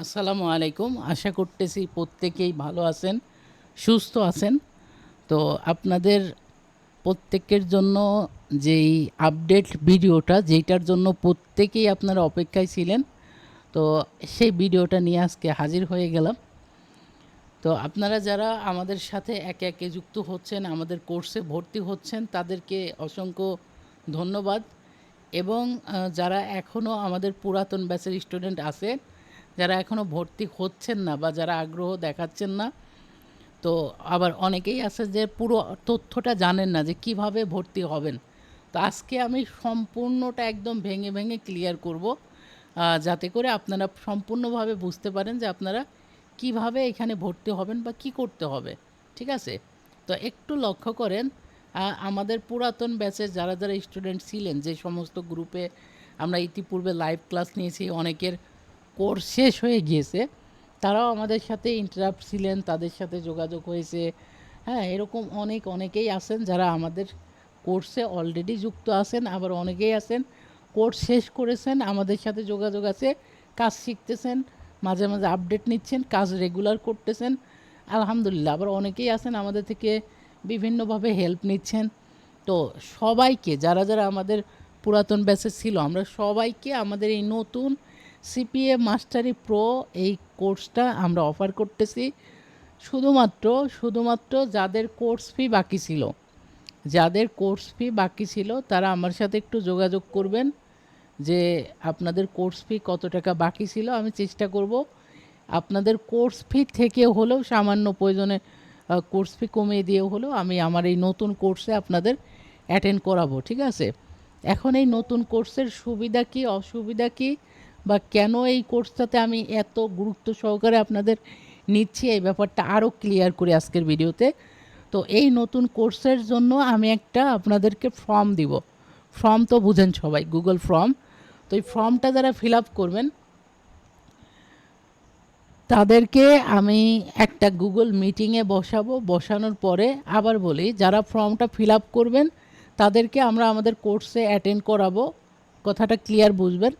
আসসালামু আলাইকুম। আশা করতেছি প্রত্যেকেই ভালো আছেন, সুস্থ আছেন। তো আপনাদের প্রত্যেকের জন্য যেই আপডেট ভিডিওটা, যেইটার জন্য প্রত্যেকেই আপনারা অপেক্ষায় ছিলেন, তো সেই ভিডিওটা নিয়ে আজকে হাজির হয়ে গেলাম। তো আপনারা যারা আমাদের সাথে একে একে যুক্ত হচ্ছেন, আমাদের কোর্সে ভর্তি হচ্ছেন, তাদেরকে অসংখ্য ধন্যবাদ। এবং যারা এখনও আমাদের পুরাতন ব্যাচের স্টুডেন্ট আছেন, যারা এখনও ভর্তি হচ্ছেন না বা যারা আগ্রহ দেখাচ্ছেন না, তো আবার অনেকেই আছে যে পুরো তথ্যটা জানেন না যে কিভাবে ভর্তি হবেন। তো আজকে আমি সম্পূর্ণটা একদম ভেঙে ভেঙে ক্লিয়ার করব, যাতে করে আপনারা সম্পূর্ণভাবে বুঝতে পারেন যে আপনারা কিভাবে এখানে ভর্তি হবেন বা কি করতে হবে। ঠিক আছে? তো একটু লক্ষ্য করেন, আমাদের পুরাতন ব্যাচের যারা যারা স্টুডেন্ট ছিলেন, যে সমস্ত গ্রুপে আমরা ইতিপূর্বে লাইভ ক্লাস নিয়েছি, অনেকের কোর্স শেষ হয়ে গিয়েছে, তারাও আমাদের সাথে ইন্টারাপ্ট ছিলেন, তাদের সাথে যোগাযোগ হয়েছে। হ্যাঁ, এরকম অনেকেই আছেন যারা আমাদের কোর্সে অলরেডি যুক্ত আছেন, আবার অনেকেই আছেন কোর্স শেষ করেছেন, আমাদের সাথে যোগাযোগ আছে, কাজ শিখতেছেন, মাঝে মাঝে আপডেট নিচ্ছেন, কাজ রেগুলার করতেছেন, আলহামদুলিল্লাহ। আবার অনেকেই আছেন আমাদের থেকে বিভিন্নভাবে হেল্প নিচ্ছেন। তো সবাইকে, যারা যারা আমাদের পুরাতন ব্যাচে ছিল, আমরা সবাইকে আমাদের এই নতুন সিপিএ মাস্টারি প্রো এই কোর্সটা আমরা অফার করতেছি। শুধুমাত্র যাদের কোর্স ফি বাকি ছিল, তারা আমার সাথে একটু যোগাযোগ করবেন যে আপনাদের কোর্স ফি কত টাকা বাকি ছিল। আমি চেষ্টা করব আপনাদের কোর্স ফি থেকে হলেও সামান্য প্রয়োজনে কোর্স ফি কমিয়ে দিয়ে হলেও আমি আমার এই নতুন কোর্সে আপনাদের অ্যাটেন্ড করাবো। ঠিক আছে? এখন এই নতুন কোর্সের সুবিধা কি, অসুবিধা কি, বা কেন এই কোর্সটাতে আমি এত গুরুত্ব সহকারে আপনাদের নিচ্ছি, এই ব্যাপারটা আরও ক্লিয়ার করে আজকের ভিডিওতে। তো এই নতুন কোর্সের জন্য আমি একটা আপনাদেরকে ফর্ম দিব। ফর্ম তো বুঝেন সবাই, গুগল ফর্ম। তো এই ফর্মটা যারা ফিল আপ করবেন, তাদেরকে আমি একটা গুগল মিটিংয়ে বসাবো। বসানোর পরে আবার বলি, যারা ফর্মটা ফিল আপ করবেন তাদেরকে আমরা আমাদের কোর্সে অ্যাটেন্ড করাবো। কথাটা ক্লিয়ার বুঝবেন।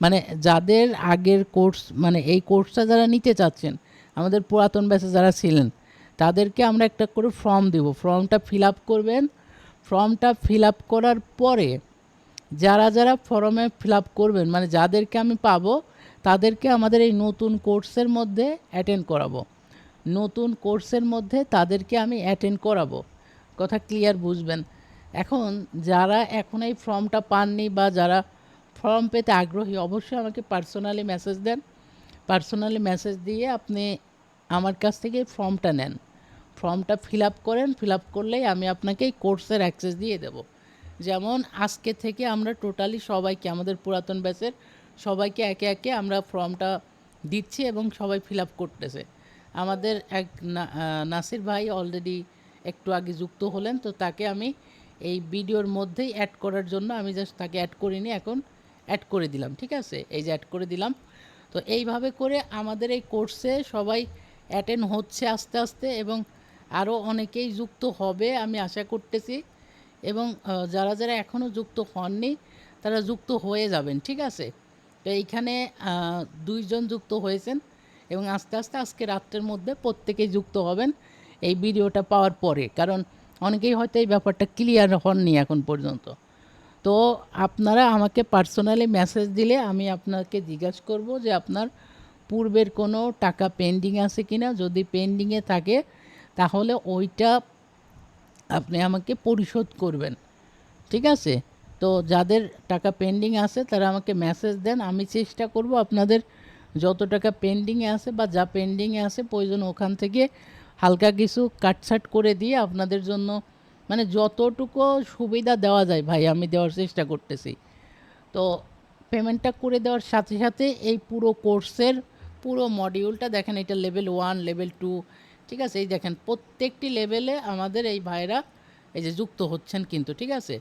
মানে যাদের আগের কোর্স, মানে এই কোর্সটা যারা নিতে চাচ্ছেন, আমাদের পুরাতন ব্যাচে যারা ছিলেন, তাদেরকে আমরা একটা করে ফর্ম দেব। ফর্মটা ফিল আপ করবেন। ফর্মটা ফিল আপ করার পরে যারা যারা ফর্মে ফিল আপ করবেন, মানে যাদেরকে আমি পাবো, তাদেরকে আমাদের এই নতুন কোর্সের মধ্যে অ্যাটেন্ড করাবো। নতুন কোর্সের মধ্যে তাদেরকে আমি অ্যাটেন্ড করাবো। কথা ক্লিয়ার বুঝবেন। এখন যারা এখন এই ফর্মটা পাননি বা যারা ফর্ম পেতে আগ্রহী, অবশ্যই আমাকে পার্সোনালি মেসেজ দেন। পার্সোনালি মেসেজ দিয়ে আপনি আমার কাছ থেকে ফর্মটা নেন। ফর্মটা ফিল আপ করেন। ফিল আপ করলেই আমি আপনাকে এই কোর্সের অ্যাক্সেস দিয়ে দেব। যেমন আজকে থেকে আমরা টোটালি সবাইকে, আমাদের পুরাতন ব্যাচের সবাইকে একে একে আমরা ফর্মটা দিচ্ছি এবং সবাই ফিল আপ করতেছে। আমাদের এক নাসির ভাই অলরেডি একটু আগে যুক্ত হলেন, তো তাকে আমি এই ভিডিওর মধ্যেই অ্যাড করার জন্য আমি জাস্ট তাকে অ্যাড করিনি, এখন অ্যাড করে দিলাম। ঠিক আছে? এই যে অ্যাড করে দিলাম। তো এইভাবে করে আমাদের এই কোর্সে সবাই অ্যাটেন্ড হচ্ছে আস্তে আস্তে, এবং আরও অনেকেই যুক্ত হবে আমি আশা করতেছি। এবং যারা যারা এখনও যুক্ত হননি, তারা যুক্ত হয়ে যাবেন। ঠিক আছে? তো এইখানে 2 জন যুক্ত হয়েছেন, এবং আস্তে আস্তে আজকে রাত্রের মধ্যে প্রত্যেকেই যুক্ত হবেন এই ভিডিওটা পাওয়ার পরে। কারণ অনেকেই হয়তো এই ব্যাপারটা ক্লিয়ার হননি এখন পর্যন্ত। তো আপনারা আমাকে পার্সোনালি মেসেজ দিলে আমি আপনাকে জিজ্ঞাসা করব যে আপনার পূর্বের কোনো টাকা পেন্ডিং আছে কিনা। যদি পেন্ডিংয়ে থাকে তাহলে ওইটা আপনি আমাকে পরিশোধ করবেন। ঠিক আছে? তো যাদের টাকা পেন্ডিং আছে তারা আমাকে মেসেজ দেন। আমি চেষ্টা করব আপনাদের যত টাকা পেন্ডিংয়ে আছে বা যা পেন্ডিংয়ে আছে, প্রয়োজন ওখান থেকে হালকা কিছু কাটছাট করে দিয়ে আপনাদের জন্য, মানে যতটুকু সুবিধা দেওয়া যায় ভাই, আমি দেওয়ার চেষ্টা করতেছি। তো পেমেন্টটা করে দেওয়ার সাথে সাথে এই পুরো কোর্সের পুরো মডিউলটা দেখেন, এটা লেভেল 1, লেভেল 2, ঠিক আছে? এই দেখেন প্রত্যেকটি লেভেলে আমাদের এই ভাইরা এই যে যুক্ত হচ্ছেন কিন্তু। ঠিক আছে?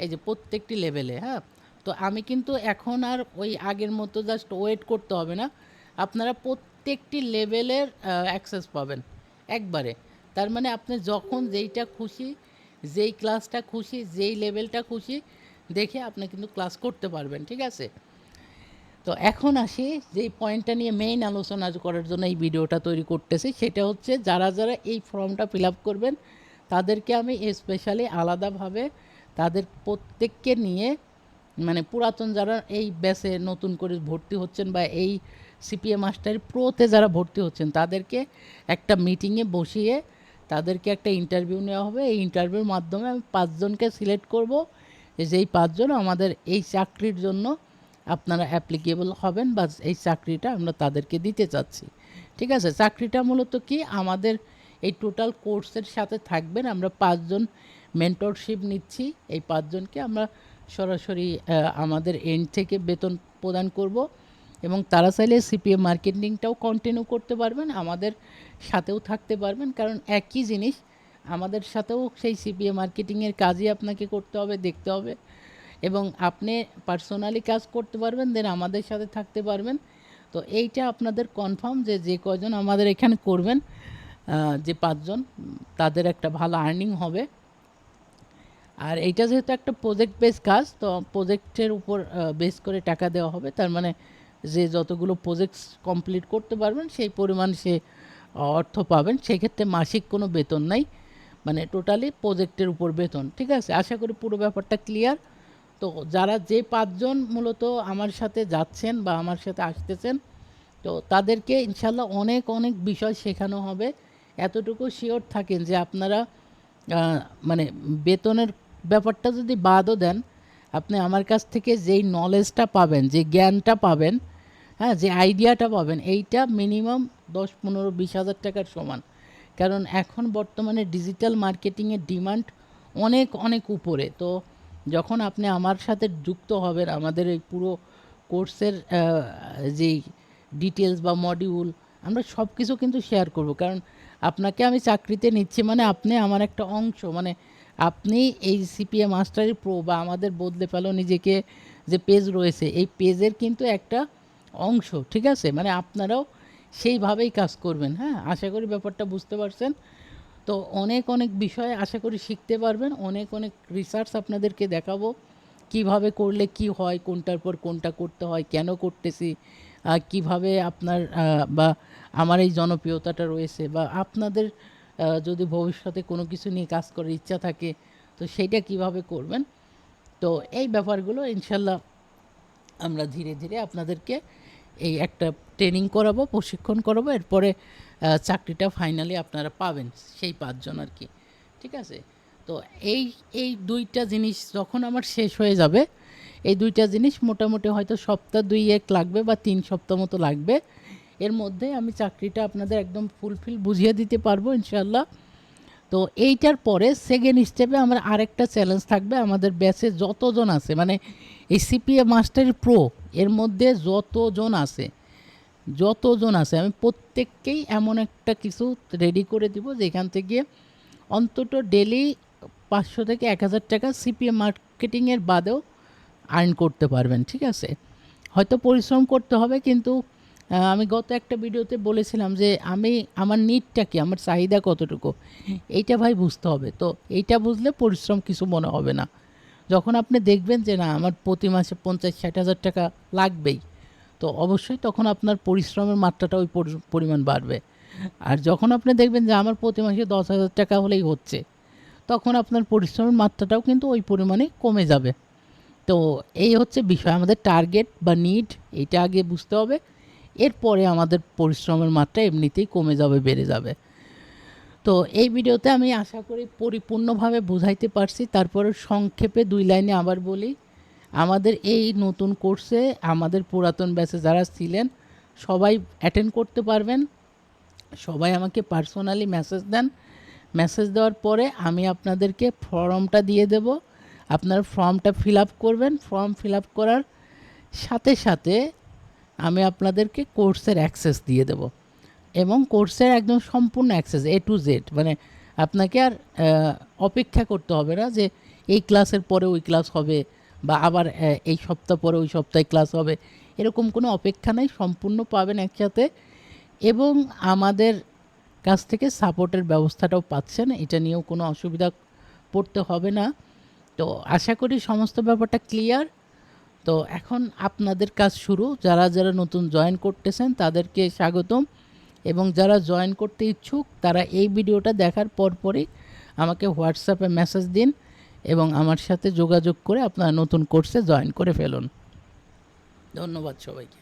এই যে প্রত্যেকটি লেভেলে, হ্যাঁ। তো আমি কিন্তু এখন আর ওই আগের মতো জাস্ট ওয়েট করতে হবে না। আপনারা প্রত্যেকটি লেভেলের অ্যাক্সেস পাবেন একবারে। তার মানে আপনি যখন যেইটা খুশি, যেই ক্লাসটা খুশি, যেই লেভেলটা খুশি দেখে আপনি কিন্তু ক্লাস করতে পারবেন। ঠিক আছে? তো এখন আসি যেই পয়েন্টটা নিয়ে মেইন আলোচনা করার জন্য এই ভিডিওটা তৈরি করতেছি, সেটা হচ্ছে যারা যারা এই ফর্মটা ফিল আপ করবেন তাদেরকে আমি স্পেশালি আলাদাভাবে তাদের প্রত্যেককে নিয়ে, মানে পুরাতন যারা এই ব্যাচে নতুন করে ভর্তি হচ্ছেন বা এই সিপিএ মাস্টার প্রোতে যারা ভর্তি হচ্ছেন তাদেরকে একটা মিটিংয়ে বসিয়ে তাদেরকে একটা ইন্টারভিউ নেওয়া হবে। এই ইন্টারভিউর মাধ্যমে আমি 5 জনকে সিলেক্ট করব, যেই 5 জন আমাদের এই চাকরির জন্য আপনারা অ্যাপ্লিকেবল হবেন বা এই চাকরিটা আমরা তাদেরকে দিতে চাচ্ছি। ঠিক আছে, চাকরিটা মূলত কি আমাদের এই টোটাল কোর্সের সাথে থাকবেন। আমরা 5 জন মেন্টরশিপ নিচ্ছি, এই 5 জনকে আমরা সরাসরি আমাদের এন্ড থেকে বেতন প্রদান করব এবং তারা চাইলে সিপিএ মার্কেটিংটাও কন্টিনিউ করতে পারবেন, আমাদের সাথেও থাকতে পারবেন। কারণ একই জিনিস আমাদের সাথেও সেই সিপিএ মার্কেটিংয়ের কাজই আপনাকে করতে হবে, দেখতে হবে এবং আপনি পার্সোনালি কাজ করতে পারবেন, দেন আমাদের সাথে থাকতে পারবেন। তো এইটা আপনাদের কনফার্ম যে যে কয়জন আমাদের এখানে করবেন, যে 5 জন, তাদের একটা ভালো আর্নিং হবে। আর এইটা যেহেতু একটা প্রজেক্ট বেস কাজ, তো প্রজেক্টের উপর বেস করে টাকা দেওয়া হবে। তার মানে যে যতগুলো প্রজেক্টস কমপ্লিট করতে পারবেন সেই পরিমাণ সে অর্থ পাবেন। সেক্ষেত্রে মাসিক কোনো বেতন নাই, মানে টোটালি প্রজেক্টের উপর বেতন। ঠিক আছে, আশা করি পুরো ব্যাপারটা ক্লিয়ার। তো যারা যে 5 জন মূলত আমার সাথে যাচ্ছেন বা আমার সাথে আসতেছেন, তো তাদেরকে ইনশাল্লাহ অনেক অনেক বিষয় শেখানো হবে। এতটুকু শিওর থাকেন যে আপনারা মানে বেতনের ব্যাপারটা যদি বাদও দেন, আপনি আমার কাছ থেকে যেই নলেজটা পাবেন, যে জ্ঞানটা পাবেন, হ্যাঁ, যে আইডিয়াটা পাবেন, এইটা মিনিমাম 10, 15, 20 হাজার টাকার সমান। কারণ এখন বর্তমানে ডিজিটাল মার্কেটিংয়ের ডিমান্ড অনেক অনেক উপরে। তো যখন আপনি আমার সাথে যুক্ত হবেন, আমাদের এই পুরো কোর্সের যেই ডিটেলস বা মডিউল, আমরা সব কিছু কিন্তু শেয়ার করব। কারণ আপনাকে আমি চাকরিতে নিচ্ছি মানে আপনি আমার একটা অংশ, মানে আপনি এই সিপিএ মাস্টারি প্রো বা আমাদের বদলে ফেলো নিজেকে যে পেজ রয়েছে, এই পেজের কিন্তু একটা অংশ। ঠিক আছে, মানে আপনারাও সেইভাবেই কাজ করবেন। হ্যাঁ, আশা করি ব্যাপারটা বুঝতে পারছেন। তো অনেক অনেক বিষয় আশা করি শিখতে পারবেন, অনেক অনেক রিসার্চ আপনাদেরকে দেখাবো কিভাবে করলে কি হয়, কোনটার পর কোনটা করতে হয়, কেন করতেছি, কিভাবে আপনার বা আমার এই জনপ্রিয়তাটা রয়েছে, বা আপনাদের যদি ভবিষ্যতে কোনো কিছু নিয়ে কাজ করার ইচ্ছা থাকে তো সেইটা কিভাবে করবেন। তো এই ব্যাপারগুলো ইনশাল্লাহ আমরা ধীরে ধীরে আপনাদেরকে এই একটা ট্রেনিং করাবো, প্রশিক্ষণ করাবো, এরপরে চাকরিটা ফাইনালি আপনারা পাবেন, সেই 5 জন আর কি। ঠিক আছে, তো এই এই দুইটা জিনিস যখন আমার শেষ হয়ে যাবে, এই দুইটা জিনিস মোটামুটি হয়তো সপ্তাহ 2-1 লাগবে বা 3 সপ্তাহ মতো লাগবে। এর মধ্যে আমি চাকরিটা আপনাদের একদম ফুলফিল বুঝিয়ে দিতে পারবো ইনশাল্লাহ। তো এইটার পরে সেকেন্ড স্টেপে আমার আরেকটা চ্যালেঞ্জ থাকবে। আমাদের ব্যাচে যতজন আছে, মানে এই সিপিএ মাস্টারি প্রো এর মধ্যে যতজন আছে আমি প্রত্যেককেই এমন একটা কিছু রেডি করে দিব যেখান থেকে অন্তত ডেলি 500 থেকে 1000 টাকা সিপিএ মার্কেটিংয়ের বাদেও আর্ন করতে পারবেন। ঠিক আছে, হয়তো পরিশ্রম করতে হবে, কিন্তু আমি গত একটা ভিডিওতে বলেছিলাম যে আমার নিডটা কি, আমার চাহিদা কতটুকু, এইটা ভাই বুঝতে হবে। তো এইটা বুঝলে পরিশ্রম কিছু মনে হবে না। যখন আপনি দেখবেন যে না আমার প্রতি মাসে 50-60 হাজার টাকা লাগবেই, তো অবশ্যই তখন আপনার পরিশ্রমের মাত্রাটা ওই পরিমাণ বাড়বে। আর যখন আপনি দেখবেন যে আমার প্রতি মাসে 10,000 টাকা হলেই হচ্ছে, তখন আপনার পরিশ্রমের মাত্রাটাও কিন্তু ওই পরিমাণে কমে যাবে। তো এই হচ্ছে বিষয়, আমাদের টার্গেট বা নিড এইটা আগে বুঝতে হবে, এরপরে আমাদের পরিশ্রমের মাত্রা এমনিতেই কমে যাবে, বেড়ে যাবে। তো এই ভিডিওতে আমি আশা করি পরিপূর্ণভাবে বুঝাইতে পারছি। তারপরে সংক্ষেপে 2 লাইনে আবার বলি, আমাদের এই নতুন কোর্সে আমাদের পুরাতন ব্যাচে যারা ছিলেন সবাই অ্যাটেন্ড করতে পারবেন। সবাই আমাকে পার্সোনালি মেসেজ দেন, মেসেজ দেওয়ার পরে আমি আপনাদেরকে ফর্মটা দিয়ে দেব। আপনারা ফর্মটা ফিল আপ করবেন, ফর্ম ফিল আপ করার সাথে সাথে আমি আপনাদেরকে কোর্সের অ্যাক্সেস দিয়ে দেব এবং কোর্সের একদম সম্পূর্ণ অ্যাক্সেস A to Z, মানে আপনাকে আর অপেক্ষা করতে হবে না যে এই ক্লাসের পরে ওই ক্লাস হবে বা আবার এই সপ্তাহ পরে ওই সপ্তাহে ক্লাস হবে, এরকম কোনো অপেক্ষা নাই, সম্পূর্ণ পাবেন একসাথে। এবং আমাদের কাছ থেকে সাপোর্টের ব্যবস্থাটাও পাচ্ছেন, এটা নিয়েও কোনো অসুবিধা পড়তে হবে না। তো আশা করি সমস্ত ব্যাপারটা ক্লিয়ার। তো এখন আপনাদের কাজ শুরু। যারা যারা নতুন জয়েন করতেছেন তাদেরকে স্বাগতম, এবং যারা জয়েন করতে ইচ্ছুক তারা এই ভিডিওটা দেখার পরপরই আমাকে হোয়াটসঅ্যাপে মেসেজ দিন এবং আমার সাথে যোগাযোগ করে আপনারা নতুন কোর্সে জয়েন করে ফেলুন। ধন্যবাদ সবাইকে।